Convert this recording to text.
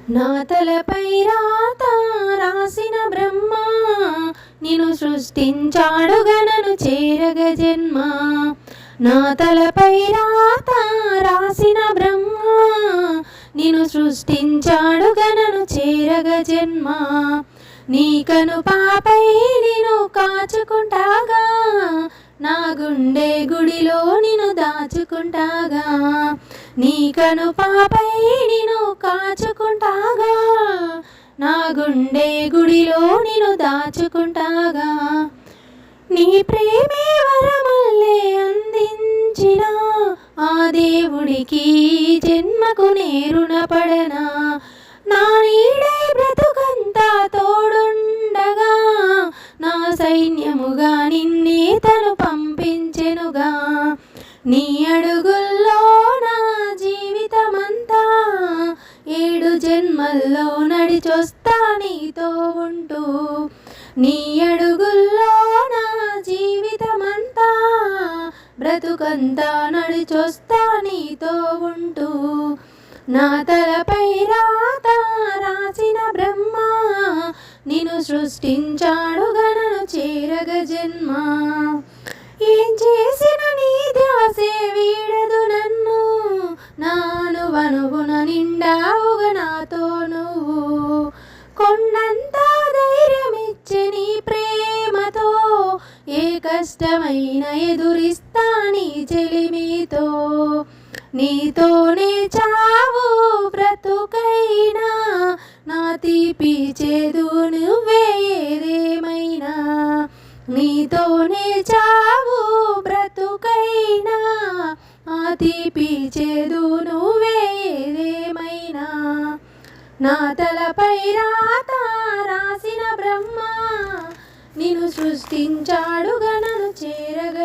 నా తలపై రాత రాసిన బ్రహ్మ నిన్ను సృష్టించాడుగా నన్ను చేరగ జన్మ. నా తలపై రాత రాసిన బ్రహ్మ నిన్ను సృష్టించాడుగా నన్ను చేరగ జన్మ. నీ కను పాపై నిన్ను కాచుకుంటాగా, నా గుండె గుడిలో నిన్ను దాచుకుంటాగా. నీ కను పాపై నిన్ను కాచుకుంటాగా, నా గుండె గుడిలో నిన్ను దాచుకుంటాగా. నీ ప్రేమే వరమల్లే అందించిన ఆ దేవుడికి జన్మకు రుణపడనా. నా నీడే బ్రతుకంతా తోడుండగా, నా సైన్యముగా నిన్నే తను పంపించెనుగా. నీ అడుగుల్లో నా జీవితమంతా 7 జన్మల్లో నడిచొస్తా నీతో ఉంటూ. నీ అడుగుల్లో నా జీవితమంతా బ్రతుకంతా నడిచొస్తా నీతో ఉంటూ. నా తలపై రాత రాసిన బ్రహ్మ నిన్ను సృష్టించాడుగా నన్ను చేరగ జన్మ. ఏం చేసిన నీ ధ్యాసే వీడదు నన్ను, నానువనుగున నిండావుగా నాతో నువ్వు. కొండంత ధైర్యమిచ్చే నీ ప్రేమతో ఏ కష్టమైన ఎదురిస్తా నీ చెలిమితో. నీతోనే చావు బ్రతుకైనా, నా తీపి చేదు నువ్వే ఏదేమైనా. నీతోనే చావు బ్రతుకైనా, ఆ తీపి చేదు నువ్వే ఏదేమైనా. నా తలపై రాత రాసిన బ్రహ్మ నిన్ను సృష్టించాడుగా నన్ను చేరగ